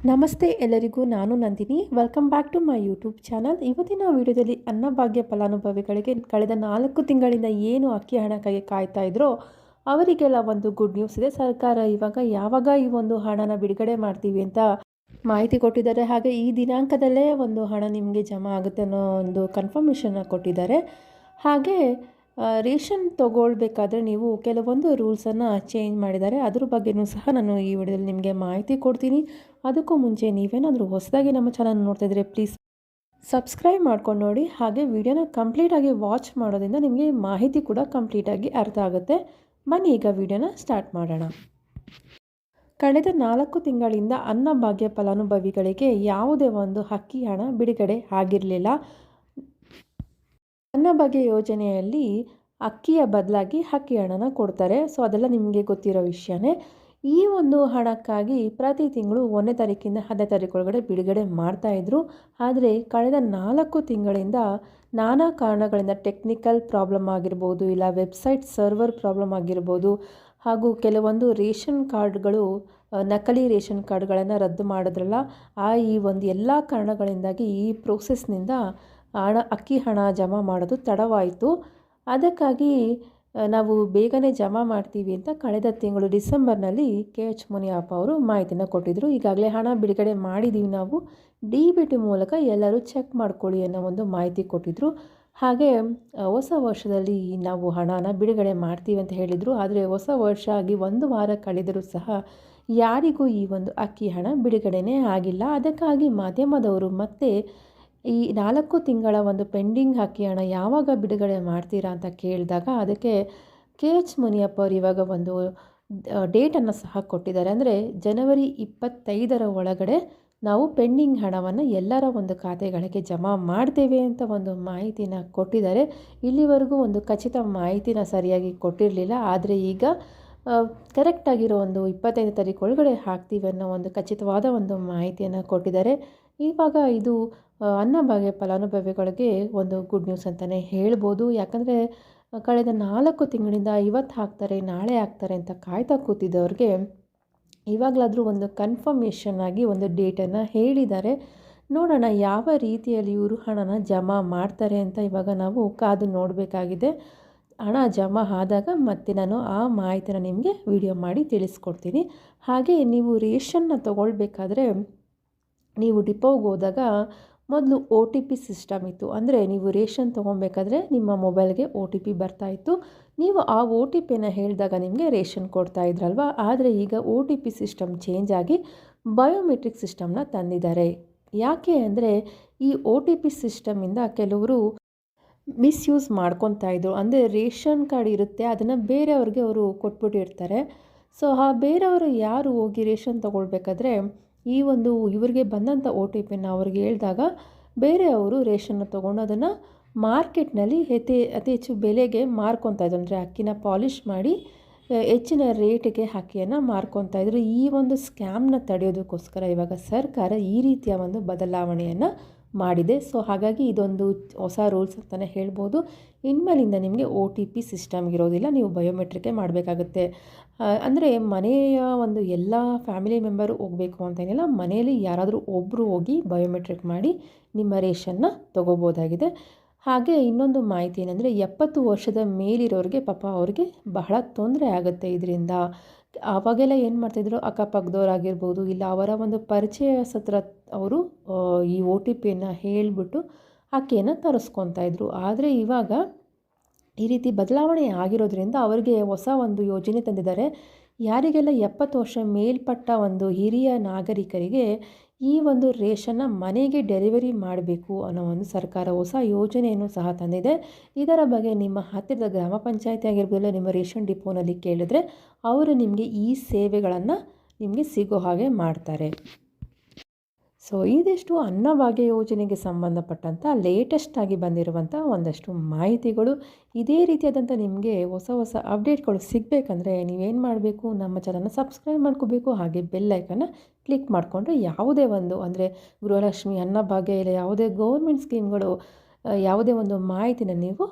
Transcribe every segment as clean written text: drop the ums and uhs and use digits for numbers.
ನಮಸ್ತೆ ಎಲ್ಲರಿಗೂ, ನಾನು Nandini. Welcome back to my YouTube channel. ಇವತ್ತಿನ ವಿಡಿಯೋದಲ್ಲಿ ಅನ್ನಭಾಗ್ಯ ಫಲಾನುಭವಿಗಳಿಗೆ ಕಳೆದ 4 ತಿಂಗಳಿಂದ ಏನು ಅಕ್ಕಿ ಹಣಕ್ಕಾಗಿ ಕಾಯ್ತಾ ಇದ್ರೋ ಅವರಿಗೆಲ್ಲ ಒಂದು ಗುಡ್ ನ್ಯೂಸ್ ಇದೆ. ಸರ್ಕಾರ ಯಾವಾಗ ಈ ಒಂದು ಹಣನ ಬಿಡುಗಡೆ ಮಾಡ್ತೀವಿ ಅಂತ ಮಾಹಿತಿ ಕೊಟ್ಟಿದ್ದಾರೆ. ಹಾಗೆ ಈ ದಿನಾಂಕದಲ್ಲೇ ಒಂದು ಹಣ ನಿಮಗೆ ಜಮಾ ಆಗುತ್ತೆ ಅನ್ನೋ ಒಂದು ಕನ್ಫರ್ಮೇಷನ್ನ ಕೊಟ್ಟಿದ್ದಾರೆ. ಹಾಗೆ ರೇಷನ್ ತೊಗೊಳ್ಬೇಕಾದ್ರೆ ನೀವು ಕೆಲವೊಂದು ರೂಲ್ಸನ್ನು ಚೇಂಜ್ ಮಾಡಿದ್ದಾರೆ. ಅದ್ರ ಬಗ್ಗೆಯೂ ಸಹ ನಾನು ಈ ವಿಡಿಯೋದಲ್ಲಿ ನಿಮಗೆ ಮಾಹಿತಿ ಕೊಡ್ತೀನಿ. ಅದಕ್ಕೂ ಮುಂಚೆ ನೀವೇನಾದರೂ ಹೊಸದಾಗಿ ನಮ್ಮ ಚಾನಲ್ ನೋಡ್ತಾ ಇದ್ದರೆ ಪ್ಲೀಸ್ ಸಬ್ಸ್ಕ್ರೈಬ್ ಮಾಡ್ಕೊಂಡು ನೋಡಿ. ಹಾಗೆ ವಿಡಿಯೋನ ಕಂಪ್ಲೀಟಾಗಿ ವಾಚ್ ಮಾಡೋದ್ರಿಂದ ನಿಮಗೆ ಮಾಹಿತಿ ಕೂಡ ಕಂಪ್ಲೀಟಾಗಿ ಅರ್ಥ ಆಗುತ್ತೆ. ಬನ್ನಿ ಈಗ ವಿಡಿಯೋನ ಸ್ಟಾರ್ಟ್ ಮಾಡೋಣ. ಕಳೆದ 4 ತಿಂಗಳಿಂದ ಅನ್ನಭಾಗ್ಯ ಫಲಾನುಭವಿಗಳಿಗೆ ಯಾವುದೇ ಒಂದು ಅಕ್ಕಿ ಹಣ ಬಿಡುಗಡೆ ಆಗಿರಲಿಲ್ಲ. ಅನ್ನಭಾಗ್ಯ ಯೋಜನೆಯಲ್ಲಿ ಅಕ್ಕಿಯ ಬದಲಾಗಿ ಅಕ್ಕಿ ಹಣನ ಕೊಡ್ತಾರೆ. ಸೊ ಅದೆಲ್ಲ ನಿಮಗೆ ಗೊತ್ತಿರೋ ವಿಷಯನೇ. ಈ ಒಂದು ಹಣಕ್ಕಾಗಿ ಪ್ರತಿ ತಿಂಗಳು 1ನೇ ತಾರೀಕಿಂದ 10ನೇ ತಾರೀಕು ಒಳಗಡೆ ಬಿಡುಗಡೆ ಮಾಡ್ತಾಯಿದ್ರು. ಆದರೆ ಕಳೆದ 4 ತಿಂಗಳಿಂದ ನಾನಾ ಕಾರಣಗಳಿಂದ ಟೆಕ್ನಿಕಲ್ ಪ್ರಾಬ್ಲಮ್ ಆಗಿರ್ಬೋದು, ಇಲ್ಲ ವೆಬ್ಸೈಟ್ ಸರ್ವರ್ ಪ್ರಾಬ್ಲಮ್ ಆಗಿರ್ಬೋದು, ಹಾಗೂ ಕೆಲವೊಂದು ರೇಷನ್ ಕಾರ್ಡ್ಗಳು ನಕಲಿ ರೇಷನ್ ಕಾರ್ಡ್ಗಳನ್ನು ರದ್ದು ಮಾಡಿದ್ರಲ್ಲ, ಈ ಒಂದು ಎಲ್ಲ ಕಾರಣಗಳಿಂದಾಗಿ ಈ ಪ್ರೋಸೆಸ್ನಿಂದ ಅಕ್ಕಿ ಹಣ ಜಮಾ ಮಾಡೋದು ತಡವಾಯಿತು. ಅದಕ್ಕಾಗಿ ನಾವು ಬೇಗನೆ ಜಮಾ ಮಾಡ್ತೀವಿ ಅಂತ ಕಳೆದ ತಿಂಗಳು ಡಿಸೆಂಬರ್ನಲ್ಲಿ KH ಮುನಿಯಪ್ಪ ಅವರು ಮಾಹಿತಿನ ಕೊಟ್ಟಿದ್ದರು. ಈಗಾಗಲೇ ಹಣ ಬಿಡುಗಡೆ ಮಾಡಿದ್ದೀವಿ, ನಾವು DBT ಮೂಲಕ ಎಲ್ಲರೂ ಚೆಕ್ ಮಾಡ್ಕೊಳ್ಳಿ ಅನ್ನೋ ಒಂದು ಮಾಹಿತಿ ಕೊಟ್ಟಿದ್ದರು. ಹಾಗೆ ಹೊಸ ವರ್ಷದಲ್ಲಿ ನಾವು ಹಣನ ಬಿಡುಗಡೆ ಮಾಡ್ತೀವಿ ಅಂತ ಹೇಳಿದರು. ಆದರೆ ಹೊಸ ವರ್ಷ ಆಗಿ 1 ವಾರ ಕಳೆದರೂ ಸಹ ಯಾರಿಗೂ ಈ ಒಂದು ಅಕ್ಕಿ ಹಣ ಬಿಡುಗಡೆನೇ ಆಗಿಲ್ಲ. ಅದಕ್ಕಾಗಿ ಮಾಧ್ಯಮದವರು ಮತ್ತೆ ಈ 4 ತಿಂಗಳ ಒಂದು ಪೆಂಡಿಂಗ್ ಅಕ್ಕಿ ಹಣ ಯಾವಾಗ ಬಿಡುಗಡೆ ಮಾಡ್ತೀರಾ ಅಂತ ಕೇಳಿದಾಗ ಅದಕ್ಕೆ KH ಮುನಿಯಪ್ಪ ಅವರು ಇವಾಗ ಒಂದು ಡೇಟನ್ನು ಸಹ ಕೊಟ್ಟಿದ್ದಾರೆ. ಅಂದರೆ ಜನವರಿ 25ರ ಒಳಗಡೆ ನಾವು ಪೆಂಡಿಂಗ್ ಹಣವನ್ನು ಎಲ್ಲರ ಒಂದು ಖಾತೆಗಳಿಗೆ ಜಮಾ ಮಾಡ್ತೇವೆ ಅಂತ ಒಂದು ಮಾಹಿತಿನ ಕೊಟ್ಟಿದ್ದಾರೆ. ಇಲ್ಲಿವರೆಗೂ ಒಂದು ಖಚಿತ ಮಾಹಿತಿನ ಸರಿಯಾಗಿ ಕೊಟ್ಟಿರಲಿಲ್ಲ. ಆದರೆ ಈಗ ಕರೆಕ್ಟಾಗಿರೋ ಒಂದು 25ನೇ ತಾರೀಕು ಒಳಗಡೆ ಹಾಕ್ತೀವಿ ಅನ್ನೋ ಒಂದು ಖಚಿತವಾದ ಒಂದು ಮಾಹಿತಿಯನ್ನು ಕೊಟ್ಟಿದ್ದಾರೆ. ಇವಾಗ ಇದು ಅನ್ನಭಾಗ್ಯ ಫಲಾನುಭವಿಗಳಿಗೆ ಒಂದು ಗುಡ್ ನ್ಯೂಸ್ ಅಂತಲೇ ಹೇಳ್ಬೋದು. ಯಾಕಂದರೆ ಕಳೆದ 4 ತಿಂಗಳಿಂದ ಇವತ್ತು ಹಾಕ್ತಾರೆ, ನಾಳೆ ಹಾಕ್ತಾರೆ ಅಂತ ಕಾಯ್ತಾ ಕೂತಿದ್ದವ್ರಿಗೆ ಇವಾಗಲಾದರೂ ಒಂದು ಕನ್ಫರ್ಮೇಷನ್ ಆಗಿ ಒಂದು ಡೇಟನ್ನು ಹೇಳಿದ್ದಾರೆ. ನೋಡೋಣ ಯಾವ ರೀತಿಯಲ್ಲಿ ಇವರು ಹಣನ ಜಮಾ ಮಾಡ್ತಾರೆ ಅಂತ ಇವಾಗ ನಾವು ಕಾದು ನೋಡಬೇಕಾಗಿದೆ. ಹಣ ಜಮಾ ಆದಾಗ ಮತ್ತೆ ನಾನು ಆ ಮಾಹಿತಿನ ನಿಮಗೆ ವಿಡಿಯೋ ಮಾಡಿ ತಿಳಿಸ್ಕೊಡ್ತೀನಿ. ಹಾಗೆ ನೀವು ರೇಷನ್ನ ತೊಗೊಳ್ಬೇಕಾದ್ರೆ ನೀವು ಡಿಪೋಗೆ ಹೋದಾಗ ಮೊದಲು OTP ಸಿಸ್ಟಮ್ ಇತ್ತು. ಅಂದರೆ ನೀವು ರೇಷನ್ ತೊಗೊಬೇಕಾದ್ರೆ ನಿಮ್ಮ ಮೊಬೈಲ್ಗೆ OTP ಬರ್ತಾಯಿತ್ತು. ನೀವು ಆ OTPನ ಹೇಳಿದಾಗ ನಿಮಗೆ ರೇಷನ್ ಕೊಡ್ತಾಯಿದ್ರಲ್ವ. ಆದರೆ ಈಗ OTP ಸಿಸ್ಟಮ್ ಚೇಂಜ್ ಆಗಿ ಬಯೋಮೆಟ್ರಿಕ್ ಸಿಸ್ಟಮ್ನ ತಂದಿದ್ದಾರೆ. ಯಾಕೆ ಅಂದರೆ ಈ OTP ಸಿಸ್ಟಮಿಂದ ಕೆಲವರು ಮಿಸ್ಯೂಸ್ ಮಾಡ್ಕೊತಾ ಇದ್ರು. ಅಂದರೆ ರೇಷನ್ ಕಾರ್ಡ್ ಇರುತ್ತೆ, ಅದನ್ನು ಬೇರೆಯವ್ರಿಗೆ ಅವರು ಕೊಟ್ಬಿಟ್ಟಿರ್ತಾರೆ. ಸೊ ಆ ಬೇರೆಯವರು ಯಾರು ಹೋಗಿ ರೇಷನ್ ತೊಗೊಳ್ಬೇಕಾದ್ರೆ ಈ ಒಂದು ಇವರಿಗೆ ಬಂದಂಥ OTPನ ಅವ್ರಿಗೆ ಹೇಳಿದಾಗ ಬೇರೆಯವರು ರೇಷನ್ನ ತೊಗೊಂಡು ಅದನ್ನು ಮಾರ್ಕೆಟ್ನಲ್ಲಿ ಅತಿ ಹೆಚ್ಚು ಬೆಲೆಗೆ ಮಾರ್ಕೊತಾಯಿದ್ರು. ಅಂದರೆ ಅಕ್ಕಿನ ಪಾಲಿಷ್ ಮಾಡಿ ಹೆಚ್ಚಿನ ರೇಟಿಗೆ ಅಕ್ಕಿಯನ್ನು ಮಾರ್ಕೊತಾಯಿದ್ರು. ಈ ಒಂದು ಸ್ಕ್ಯಾಮ್ನ ತಡೆಯೋದಕ್ಕೋಸ್ಕರ ಇವಾಗ ಸರ್ಕಾರ ಈ ರೀತಿಯ ಒಂದು ಬದಲಾವಣೆಯನ್ನು ಮಾಡಿದೆ. ಸೊ ಹಾಗಾಗಿ ಇದೊಂದು ಹೊಸ ರೂಲ್ಸ್ ಅಂತಲೇ ಹೇಳ್ಬೋದು. ಇನ್ಮೇಲಿಂದ ನಿಮಗೆ OTP ಸಿಸ್ಟಮ್ ಇರೋದಿಲ್ಲ, ನೀವು ಬಯೋಮೆಟ್ರಿಕೇ ಮಾಡಬೇಕಾಗುತ್ತೆ. ಅಂದರೆ ಮನೆಯ ಒಂದು ಎಲ್ಲ ಫ್ಯಾಮಿಲಿ ಮೆಂಬರು ಹೋಗಬೇಕು ಅಂತೇನಿಲ್ಲ, ಮನೆಯಲ್ಲಿ ಯಾರಾದರೂ ಒಬ್ಬರು ಹೋಗಿ ಬಯೋಮೆಟ್ರಿಕ್ ಮಾಡಿ ನಿಮ್ಮ ರೇಷನ್ನ ತೊಗೋಬೋದಾಗಿದೆ. ಹಾಗೆ ಇನ್ನೊಂದು ಮಾಹಿತಿ ಏನಂದರೆ 70 ವರ್ಷದ ಮೇಲಿರೋರಿಗೆ ಪಾಪ ಅವ್ರಿಗೆ ಬಹಳ ತೊಂದರೆ ಆಗುತ್ತೆ ಇದರಿಂದ. ಆವಾಗೆಲ್ಲ ಏನು ಮಾಡ್ತಾಯಿದ್ರು, ಅಕ್ಕಪಕ್ಕದವರಾಗಿರ್ಬೋದು ಇಲ್ಲ ಅವರ ಒಂದು ಪರಿಚಯಸ್ಥರ ಅವರು ಈ OTPಯನ್ನು ಹೇಳಿಬಿಟ್ಟು ಅಕ್ಕಿಯನ್ನು ತರಿಸ್ಕೊತಾಯಿದ್ರು. ಆದರೆ ಇವಾಗ ಈ ರೀತಿ ಬದಲಾವಣೆ ಆಗಿರೋದ್ರಿಂದ ಅವರಿಗೆ ಹೊಸ ಒಂದು ಯೋಜನೆ ತಂದಿದ್ದಾರೆ. ಯಾರಿಗೆಲ್ಲ 70 ವರ್ಷ ಮೇಲ್ಪಟ್ಟ ಒಂದು ಹಿರಿಯ ನಾಗರಿಕರಿಗೆ ಈ ಒಂದು ರೇಷನ್ನ ಮನೆಗೆ ಡೆಲಿವರಿ ಮಾಡಬೇಕು ಅನ್ನೋ ಒಂದು ಸರ್ಕಾರ ಹೊಸ ಯೋಜನೆಯನ್ನು ಸಹ ತಂದಿದೆ. ಇದರ ಬಗ್ಗೆ ನಿಮ್ಮ ಹತ್ತಿರದ ಗ್ರಾಮ ಪಂಚಾಯತಿ ಆಗಿರ್ಬೋದು, ನಿಮ್ಮ ರೇಷನ್ ಡಿಪೋನಲ್ಲಿ ಕೇಳಿದ್ರೆ ಅವರು ನಿಮಗೆ ಈ ಸೇವೆಗಳನ್ನು ನಿಮಗೆ ಸಿಗೋ ಹಾಗೆ ಮಾಡ್ತಾರೆ. ಸೊ ಇದಿಷ್ಟು ಅನ್ನಭಾಗ್ಯ ಯೋಜನೆಗೆ ಸಂಬಂಧಪಟ್ಟಂಥ ಲೇಟೆಸ್ಟ್ ಆಗಿ ಬಂದಿರುವಂಥ ಒಂದಷ್ಟು ಮಾಹಿತಿಗಳು. ಇದೇ ರೀತಿಯಾದಂಥ ನಿಮಗೆ ಹೊಸ ಹೊಸ ಅಪ್ಡೇಟ್ಗಳು ಸಿಗಬೇಕಂದ್ರೆ ನೀವೇನು ಮಾಡಬೇಕು, ನಮ್ಮ ಚಾನಲ್ನ ಸಬ್ಸ್ಕ್ರೈಬ್ ಮಾಡ್ಕೋಬೇಕು. ಹಾಗೆ ಬೆಲ್ ಐಕನ್ನ ಕ್ಲಿಕ್ ಮಾಡಿಕೊಂಡ್ರೆ ಯಾವುದೇ ಒಂದು ಅಂದರೆ ಗೃಹಲಕ್ಷ್ಮಿ, ಅನ್ನಭಾಗ್ಯ ಇಲ್ಲ ಯಾವುದೇ ಗೌರ್ಮೆಂಟ್ ಸ್ಕೀಮ್ಗಳು ಯಾವುದೇ ಒಂದು ಮಾಹಿತಿನ ನೀವು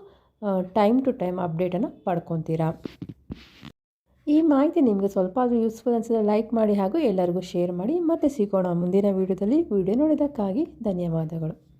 ಟೈಮ್ ಟು ಟೈಮ್ ಅಪ್ಡೇಟನ್ನು ಪಡ್ಕೊತೀರಾ. ಈ ಮಾಹಿತಿ ನಿಮಗೆ ಸ್ವಲ್ಪ ಆದರೂ ಯೂಸ್ಫುಲ್ ಅನಿಸಿದ್ರೆ ಲೈಕ್ ಮಾಡಿ ಹಾಗೂ ಎಲ್ಲರಿಗೂ ಶೇರ್ ಮಾಡಿ. ಮತ್ತೆ ಸಿಗೋಣ ಮುಂದಿನ ವಿಡಿಯೋದಲ್ಲಿ. ವಿಡಿಯೋ ನೋಡಿದ್ದಕ್ಕಾಗಿ ಧನ್ಯವಾದಗಳು.